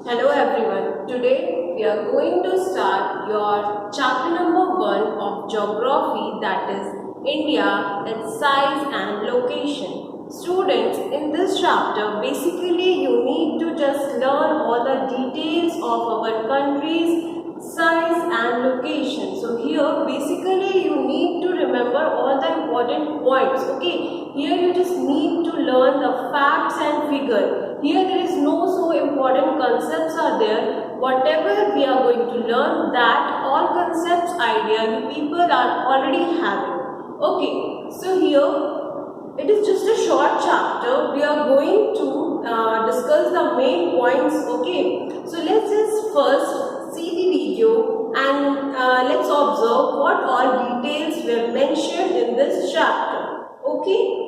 Hello everyone. Today we are going to start your chapter number 1 of geography, that is India, its size and location. Students, in this chapter basically you need to just learn all the details of our country's size and location. So here basically you need to remember all the important points. Okay, here you just need to learn the facts and figure. Here there is no so important concepts are there. Whatever we are going to learn, that all concepts idea you people are already having. Okay, so here it is just a short chapter. We are going to discuss the main points. Okay, so let's just first see the video and let's observe what all details were mentioned in this chapter. Okay.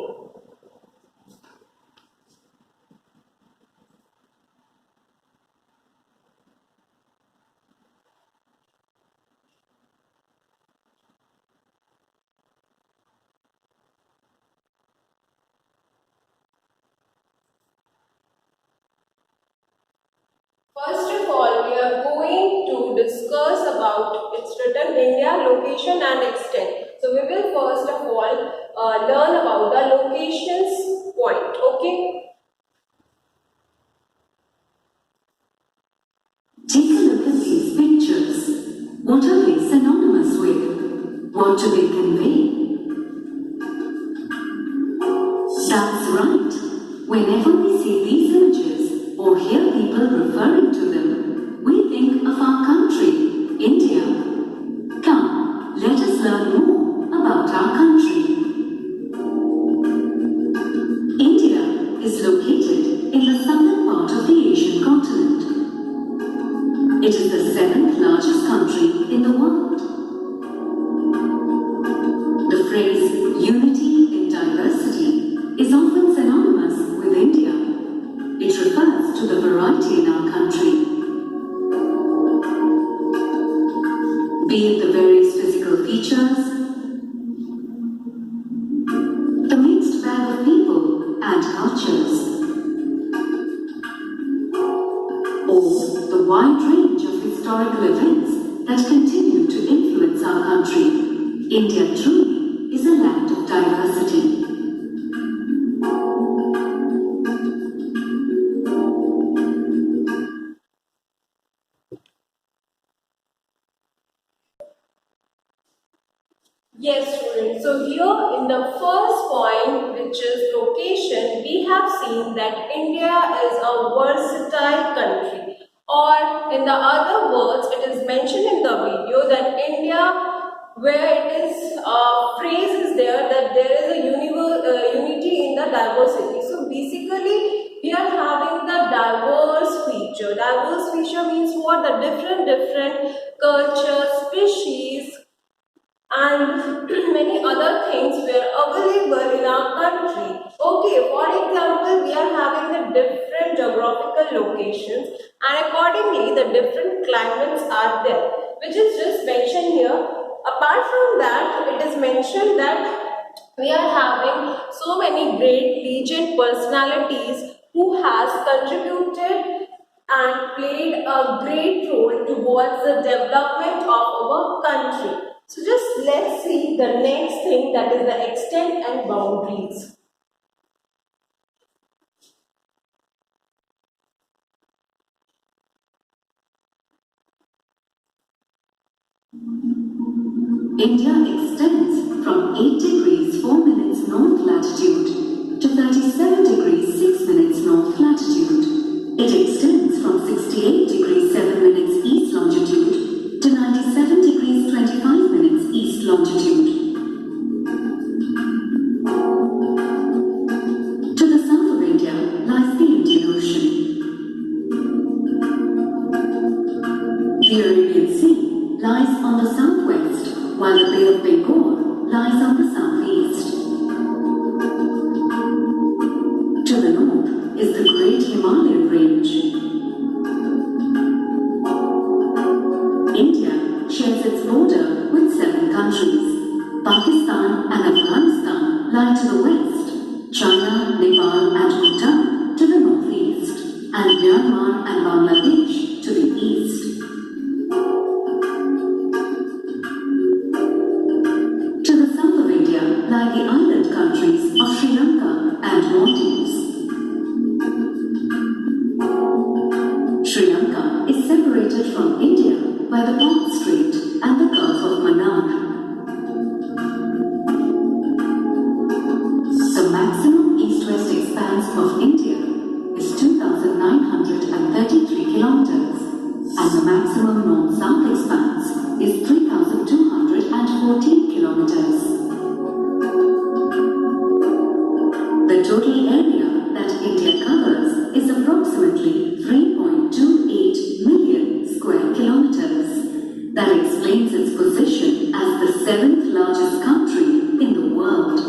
First of all, we are going to discuss about its written India, location and extent. So we will first of all learn about the locations point. Okay. Take a look at these pictures. What are they synonymous with? What do they convey? That's right. Whenever we see these images or hear people referring to them, we think of our country, India. Come, let us learn more about our country. India is located in the southern part of the Asian continent. It is the seventh largest country in the world. The phrase unity in diversity is often synonymous with India. It refers to the variety in our country. Be it the various physical features, the mixed bag of people and cultures, or the wide range of historical events that continue to influence our country, India truly is a land of diversity. Yes, students. So here in the first point, which is location, we have seen that India is a versatile country. Or in the other words, it is mentioned in the video that India, where it is phrase is there that there is a unity in the diversity. So basically, we are having the diverse feature. Diverse feature means what? The different culture, species, and many other things were available in our country. Okay, for example, we are having the different geographical locations and accordingly the different climates are there, which is just mentioned here. Apart from that, it is mentioned that we are having so many great legend personalities who has contributed and played a great role towards the development of our country. So just let's see the next thing, that is the extent and boundaries. India extends from 8 degrees 4 minutes north latitude to 37 degrees 6 minutes north latitude. It extends from 68 degrees 7 minutes east longitude to 97 degrees 25 minutes east longitude. To the south of India lies the Indian Ocean. The Arabian Sea lies on the southwest, while the Bay of Bengal lies on the southeast. To the north is the Great Himalayan Range. India shares its border with 7 countries. Pakistan and Afghanistan lie to the west, China, Nepal and Bhutan to the northeast, and Myanmar and Bangladesh retains its position as the seventh largest country in the world.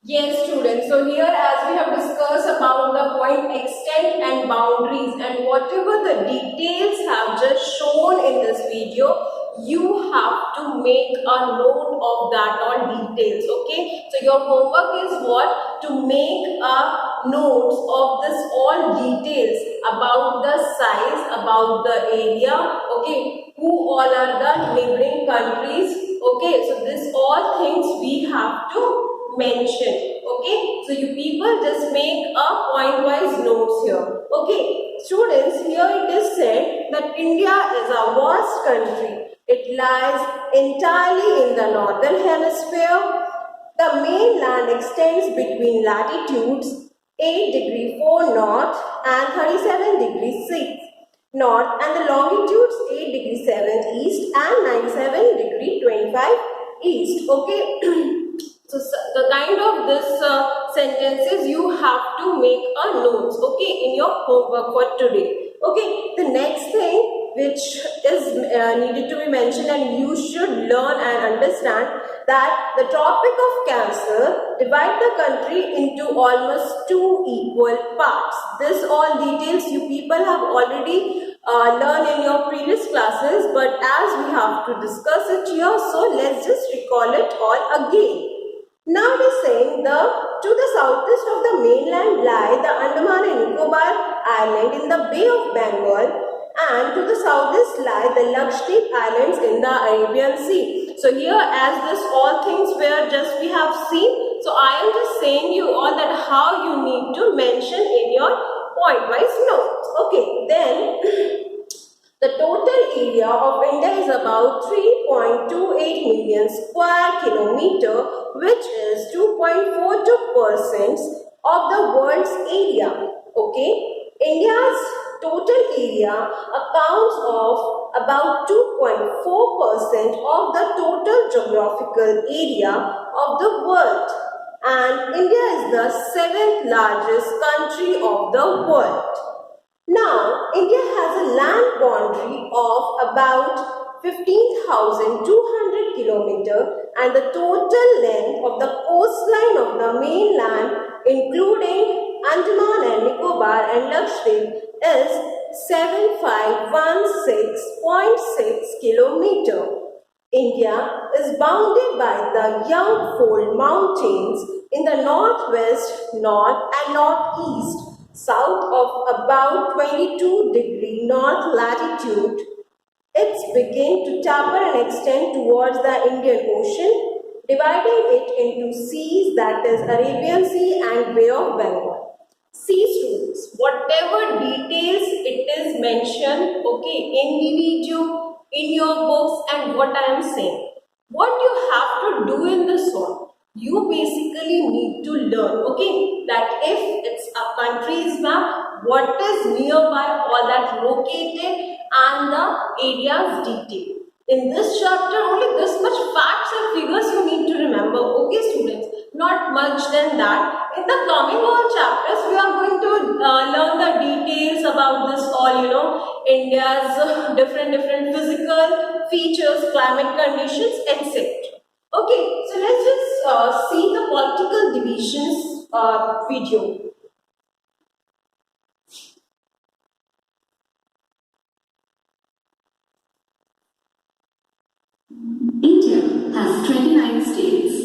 Yes, students. So here, as we have discussed about the point extent and boundaries, and whatever the details have just shown in this video, you have to make a note of that all details. Okay. So your homework is what? To make a notes of this all details about the size, about the area. Okay. Who all are the neighboring countries? Okay. So this all things we have to mention. Okay, so you people just make a point wise notes here. Okay, students, here it is said that India is a vast country. It lies entirely in the northern hemisphere. The mainland extends between latitudes 8 degree 4 north and 37 degree 6 north, and the longitudes 8 degree 7 east and 97 degree 25 east. Okay. So the kind of this sentences you have to make a notes, okay, in your homework for today. Okay, the next thing which is needed to be mentioned, and you should learn and understand, that the Tropic of Cancer divide the country into almost 2 equal parts. This all details you people have already learned in your previous classes, but as we have to discuss it here, so let's just recall it all again. Now it is saying to the southeast of the mainland lie the Andaman and Nicobar Island in the Bay of Bengal, and to the southeast lie the Lakshadweep Islands in the Arabian Sea. So here, as this all things were just we have seen, so I am just saying you all that how you need to mention in your point wise notes. Okay, then the total area of India is about 3.28 million square kilometer, which is 2.42% of the world's area. Okay, India's total area accounts of about 2.4% of the total geographical area of the world, and India is the 7th largest country of the world. Now, India has a land boundary of about 15,200 kilometers, and the total length of the coastline of the mainland, including Andaman and Nicobar and Lakshadweep, is 7516.6 kilometers. India is bounded by the Yangfold Mountains in the northwest, north and northeast, south of about 22 degree north latitude. It's begin to taper and extend towards the Indian Ocean, dividing it into seas, that is Arabian Sea and Bay of Bengal. See students, whatever details it is mentioned, okay, in the video, in your books, and what I am saying, what you have to do in this one, you basically need to learn, okay, that if it's a country's map, what is nearby, all that located, and the areas detail. In this chapter, only this much facts and figures you need to remember, okay students, not much than that. In the coming all chapters, we are going to learn the details about this all, India's different physical features, climate conditions, etc. Okay, so let's just see the political divisions video. India has 29 states.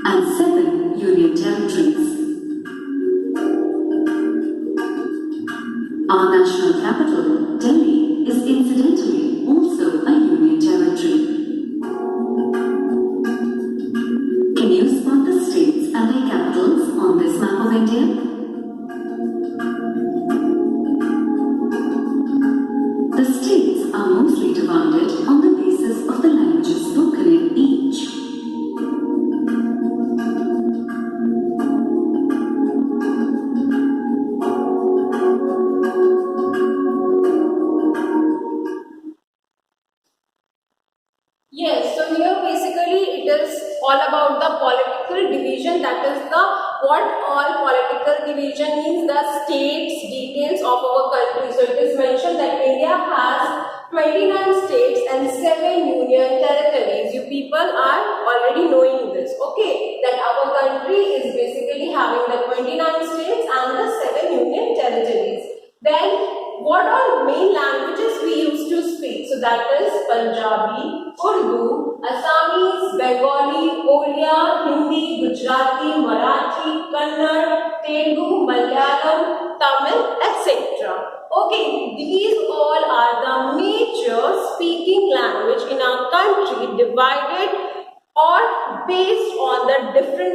And 7 union territories. Our national capital, Delhi, is incidentally also a union territory. Can you spot the states and their capitals on this map of India? The states are mostly divided all about the political division, that is the what all political division means, the states details of our country. So it is mentioned that India has 29 states and 7 union territories. You people are already knowing this, okay, that our country is basically having the 29 states and the 7 union territories. Then what are main languages we used to speak? So that is Punjabi, Urdu, Assamese, Bengali, Odia, Hindi, Gujarati, Marathi, Kannada, Telugu, Malayalam, Tamil, etc. Okay, these all are the major speaking language in our country, divided or based on the different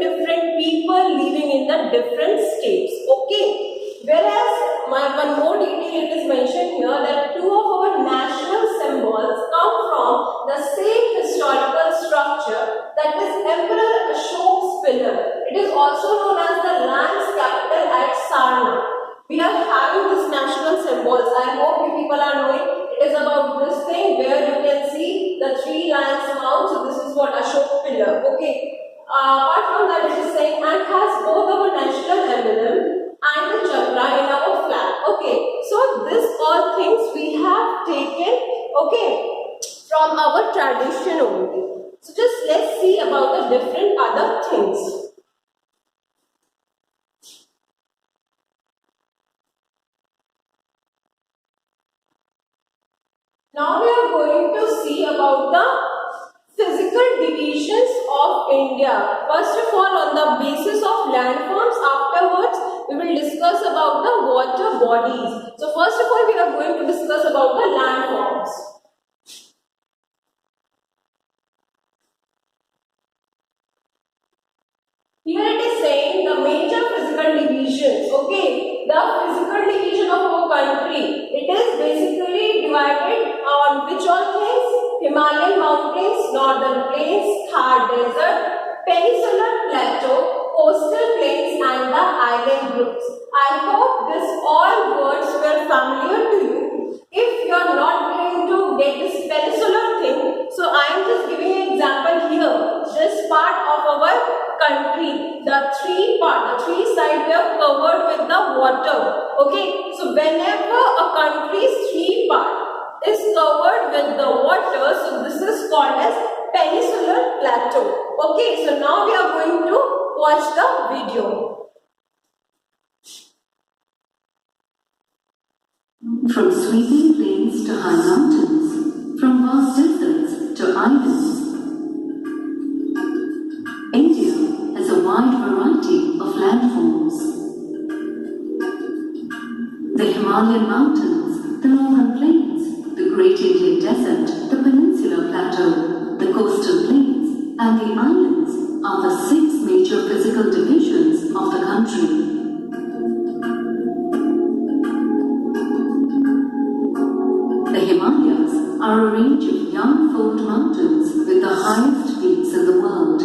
people living in the different states. Okay. Whereas one more detail it is mentioned here that two of our national symbols come from the same historical structure, that is Emperor Ashok's pillar. It is also known as the land's capital at Sarnath. We are having this national symbols. I hope you people are knowing. It is about this thing where you can see the 3 lions mount. So this is what Ashok pillar. Okay. Apart from that, it is saying and has both our national emblem and the chakra in our flag. Okay, so this all things we have taken, okay, from our tradition only. So just let's see about the different other things. Now we are going to see about the physical divisions of India. First of all, on the basis of landforms, afterwards we will discuss about the water bodies. So first of all, we are going to discuss about the landforms. Here it is saying the major physical divisions. Okay, the physical division of our country. It is basically divided on which all things? Himalayan mountains, northern plains, Thar desert, peninsular plateau, coastal plains and the island groups. I hope this all words were familiar to you. If you are not going to get this peninsular thing, so I am just giving an example here. This part of our country, the 3 sides were covered with the water. Okay, so whenever a country's 3 part is covered with the water, so this is called as peninsular plateau. Okay, so now we are going to watch the video. From sweeping plains to high mountains, from vast deserts to islands, India has a wide variety of landforms. The Himalayan mountains, the northern plains, the Great Indian Desert, the Peninsular Plateau, the coastal plains, and the islands are the 6 major physical divisions of the country. The Himalayas are a range of young fold mountains with the highest peaks in the world,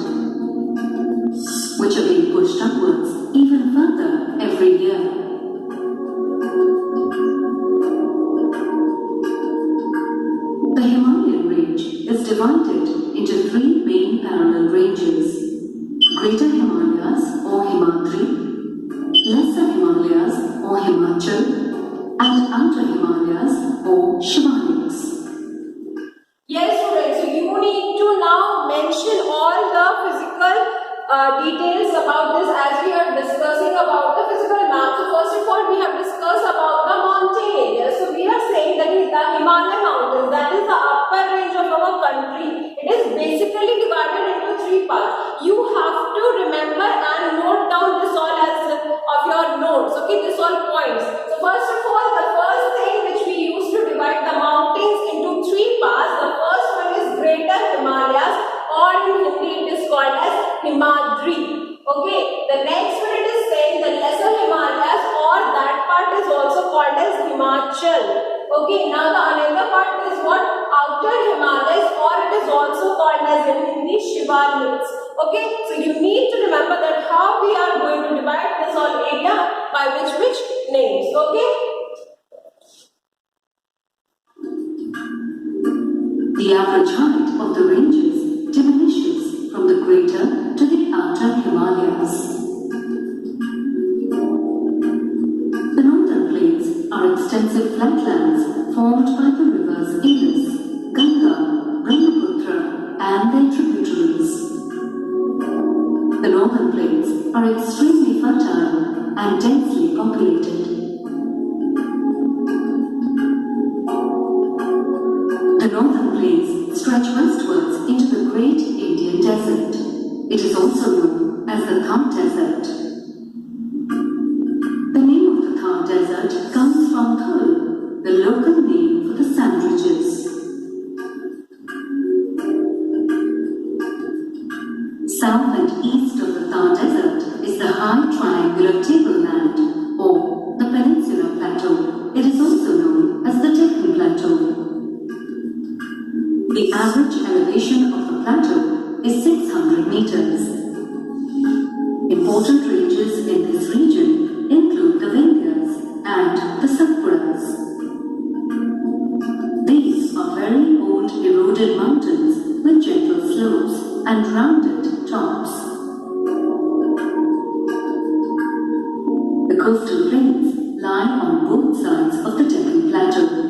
which are being pushed upwards even further every year. The Himalayan range is divided into 3 main parallel ranges: Greater Himalayas or Himadri, Lesser Himalayas or Himachal, and Outer Himalayas or Shivaliks. Yes, students, so you need to now mention all the physical details about this as we are discussing about the physical map. So first of all, we have discussed about the mountain area. So we are saying that the Himalayan mountains, that is the upper range of our country. It is basically divided into 3 parts. You have to remember and note down this all as of your notes. Okay, this all points. So first of all, the first thing which we use to divide the mountains into 3 parts, the first one is Greater Himalayas, or in Hindi it is called as Himadri. Okay, the next one it is saying the Lesser Himalayas, or that part is also called as Himachal. Okay, now the another part is what? Outer Himalayas, or it is also called as in Hindi Shivaliks. Okay, so you need to remember that how we are going to divide this whole area by which names. Okay. The average height of the ranges diminishes from the equator to the outer Himalayas. The northern plains are extensive flatlands formed by the rivers Indus, Ganga, Brahmaputra and their tributaries. The northern plains are extremely fertile and densely populated. The northern plains stretch westwards into the Great Indian Desert. It is also known as the Thar Desert. The name of the Thar Desert comes from Thul, the local name for the sand ridges. South and east of the Thar Desert is the high triangular tableland, or the Peninsular Plateau. It is also known as the Deccan Plateau. The average elevation of the plateau is 600 meters. Important ranges in this region include the Vindhyas and the Satpuras. These are very old eroded mountains with gentle slopes and rounded tops. The coastal plains lie on both sides of the Deccan Plateau.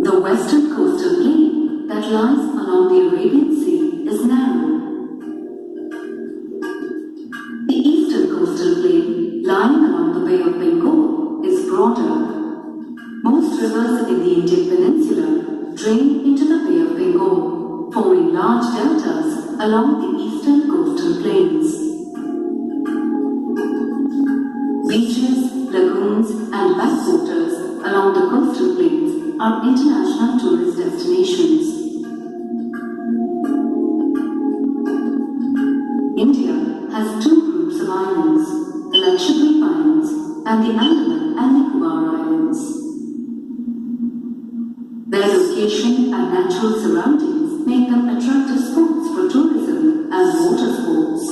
The western coastal plain that lies along the Arabian Sea is narrow. The eastern coastal plain lying along the Bay of Bengal is broader. Most rivers in the Indian Peninsula drain into the Bay of Bengal, forming large deltas along the eastern coastal plains. Beaches, lagoons and backwaters along the coastal plains are international tourist destinations. India has two groups of islands, the Lakshadweep Islands and the Andaman and Nicobar Islands. Their location and natural surroundings make them attractive spots for tourism and water sports.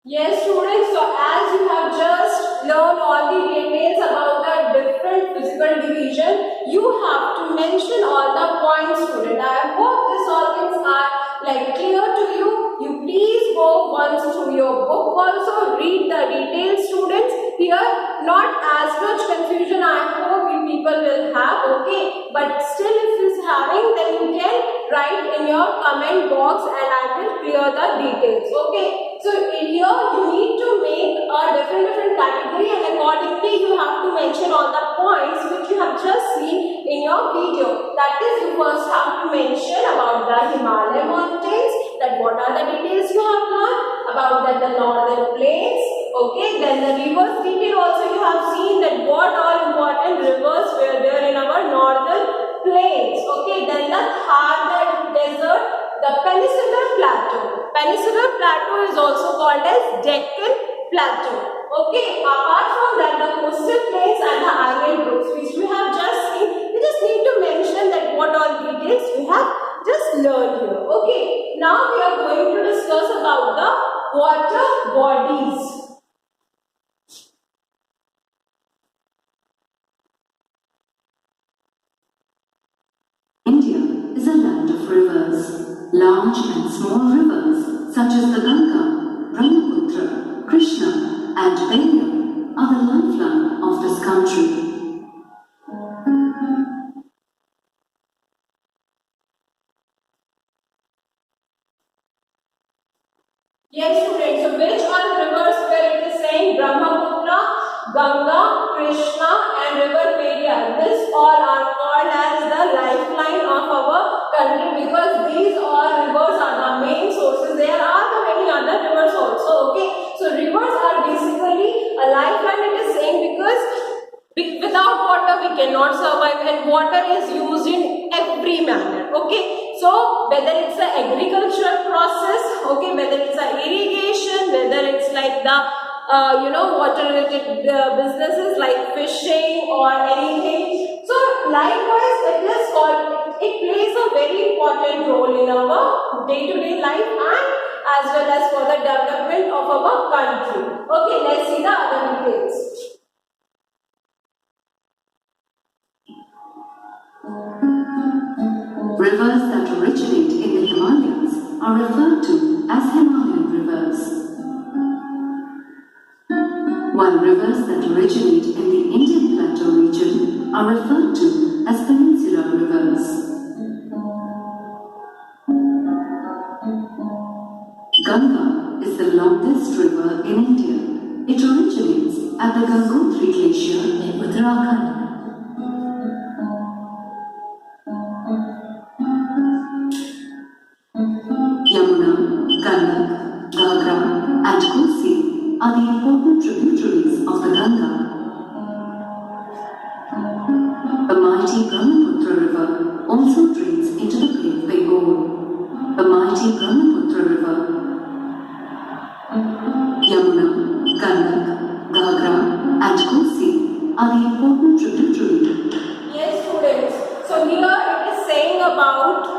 Yes, students, so as you have just learned all the details about the different physical division, you have to mention all the points, student. I hope these all things are clear to you. You please go once through your book also, read the details, students. Here, not as much confusion I hope you people will have, okay? But still if it's having, then you can write in your comment box and I will clear the details, okay? So in here you need to make a different category and accordingly you have to mention all the points which you have just seen in your video. That is, you first have to mention about the Himalaya mountains, that what are the details you have learned, about that the northern plains, okay, then the rivers detail also you have seen that what all important rivers were there in our northern plains, okay, then the Thar Desert, the Peninsular Plateau. Peninsular Plateau is also called as Deccan Plateau. Okay, apart from that, the coastal plains and the island groups which we have just seen, we just need to mention that what all details we have just learned here. Okay, now we are going to discuss about the water bodies. India is a land of rivers. Large and small rivers such as the Ganga, Brahmaputra, Krishna and Peiyar are the lifeline of this country. Yes, students. So which are the rivers where it is saying Brahmaputra, Ganga, Krishna and river Periyar? These all are called as the lifeline of our country because these all rivers are the main sources. There are the many other rivers also, okay. So rivers are basically a lifeline, it is saying, because without water we cannot survive and water is used in every manner, okay. So whether it's an agricultural process, okay, whether it's an irrigation, whether it's like the water related businesses like fishing or anything. So likewise it plays a very important role in our day-to-day life and as well as for the development of our country. Okay, let's see the other details. Rivers that originate in the Himalayas are referred to as Himalayan rivers, while rivers that originate in the Indian Plateau region are referred to as peninsular rivers. Ganga is the longest river in India. It originates at the Gangotri Glacier in Uttarakhand. Yamuna, Gandak, Gagra and Kosi are the important tributaries of the Ganga. The mighty Brahmaputra River also drains into the Bay of Bengal. The mighty Brahmaputra River, Yamuna, Gandak, Gagra and Kosi are the important tributaries. Yes, students. So here it is saying about.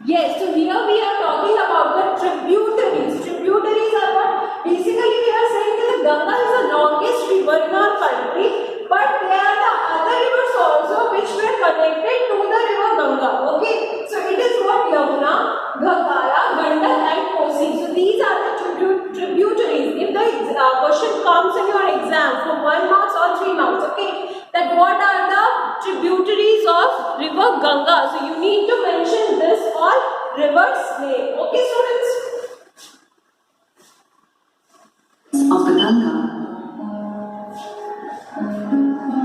Yes, so here we are talking about the tributaries. Tributaries are what? Basically, we are saying that the Ganga is the longest river in our country, but there are the other rivers also which were connected to the river Ganga. Okay, so it is what? Yamuna, Ghaghara, Gandak and Kosi. So these are the tributaries. If the question comes in your exam for 1 mark or 3 marks, okay, that what are the tributaries of river Ganga? So you need to mention this all rivers name. Okay, students? Of the Ganga.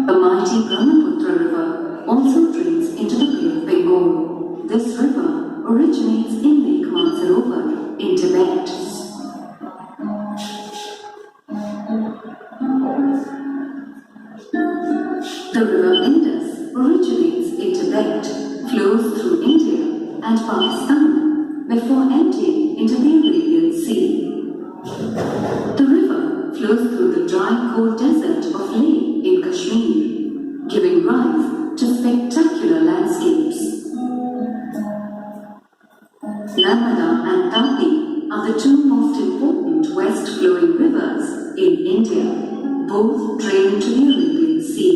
The mighty Brahmaputra River also drains into the Bay of Bengal. This river originates in Lake Mansarovar in Tibet. The river Indus originates in Tibet, flows through India and Pakistan before emptying into the Arabian Sea. The river flows through the dry cold desert of Leh in Kashmir, giving rise to spectacular landscapes. Narmada and Tapi are the two most important west-flowing rivers in India. Both drain into the Arabian Sea.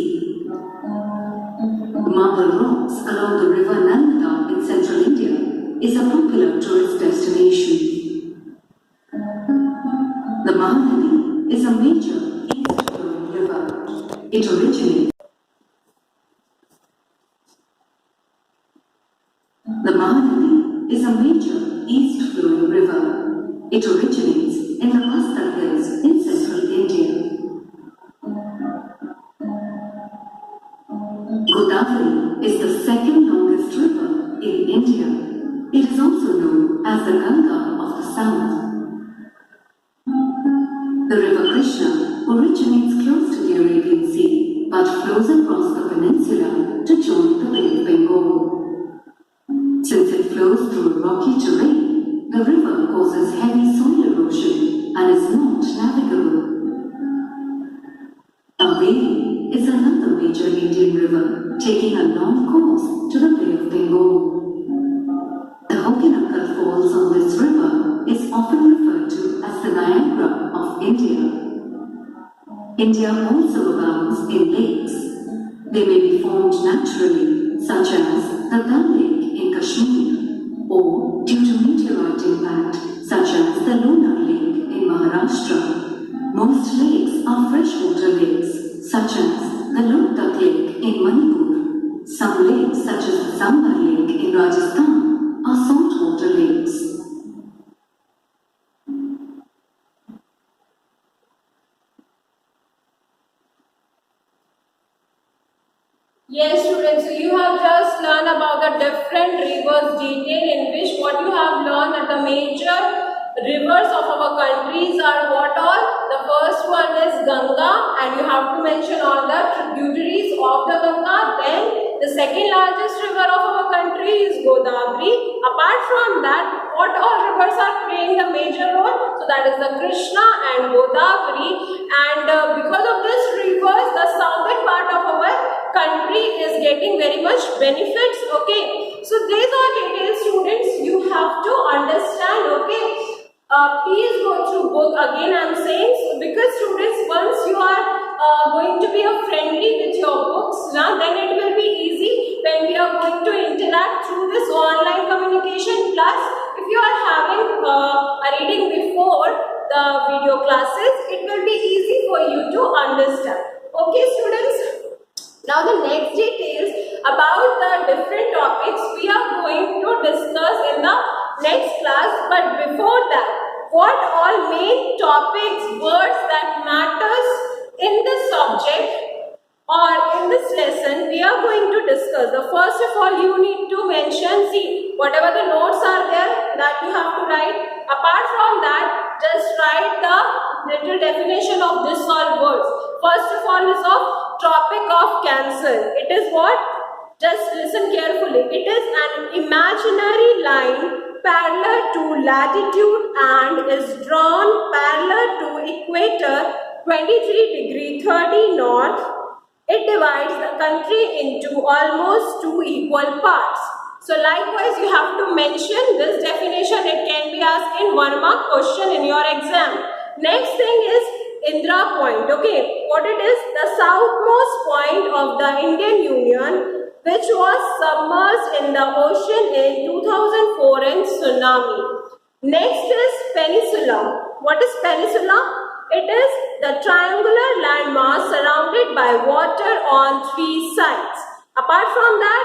Marble rocks along the river Narmada in central India is a popular tourist destination. The Mahanadi is a major east-flowing river. It originates. The Mahanadi is a major east-flowing river. It originates in the Bastar Hills in central India. Godavari is the second longest river in India. It is also known as the Ganga of the South. The river Krishna originates close to the Arabian Sea but flows across the peninsula to join the Bay of Bengal. Since it flows through rocky terrain, the river causes heavy soil erosion and is not navigable. Kaveri is another major Indian river, taking a long course to the Bay of Bengal. The Hokinakkal Falls on this river is often referred to as the Niagara of India. India also abounds in lakes. They may be formed naturally, such as the Dal Lake in Kashmir, or due to meteorite impact, such as the Lunar Lake in Maharashtra. Most lakes are freshwater lakes, such as the Loktak Lake in Manipur. Some lakes, such as the Sambar Lake in Rajasthan, are saltwater lakes. Yes, students, so you have just learned about the different rivers detail in which what you have learned that the major rivers of our countries are what all? The first one is Ganga and you have to mention all the tributaries of the Ganga. Then the second largest river of our country is Godavari. Apart from that, what all rivers are playing a major role? So that is the Krishna and Godavari, and because of these rivers, the southern part of our country is getting very much benefits. Okay, so these are details, students, you have to understand. Okay, please go through book again. I am saying, because students, once you are going to be a friendly with your books, now then it will be easy when we are going to interact through this online communication. Plus, if you are having a reading before the video classes, it will be easy for you to understand. Okay, students? Now the next details about the different topics we are going to discuss in the next class. But before that, what all main topics, words that matters in the subject or in this lesson we are going to discuss. The first of all you need to mention, see, whatever the notes are there that you have to write. Apart from that, just write the little definition of this all words. First of all is of Tropic of Cancer. It is what? Just listen carefully. It is an imaginary line parallel to latitude and is drawn parallel to equator 23°30 north. It divides the country into almost 2 equal parts. So likewise you have to mention this definition. It can be asked in 1 mark question in your exam. Next thing is Indira Point. Okay, what it is? The southmost point of the Indian Union, which was submerged in the ocean in 2004 in tsunami. Next is Peninsula. What is Peninsula? It is the triangular landmass surrounded by water on 3 sides. Apart from that,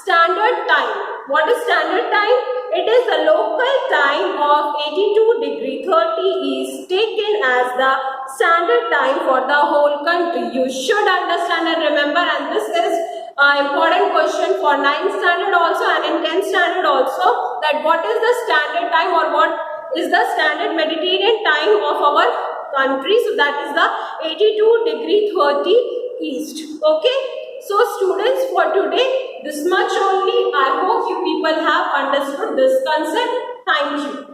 Standard Time. What is Standard Time? It is the local time of 82°30 is taken as the standard time for the whole country. You should understand and remember, and this is an important question for 9th standard also and in 10th standard also, that what is the standard time or what is the standard Mediterranean time of our country. So that is the 82°30 east. Okay. So students, for today this much only. I hope you people have understood this concept. Thank you.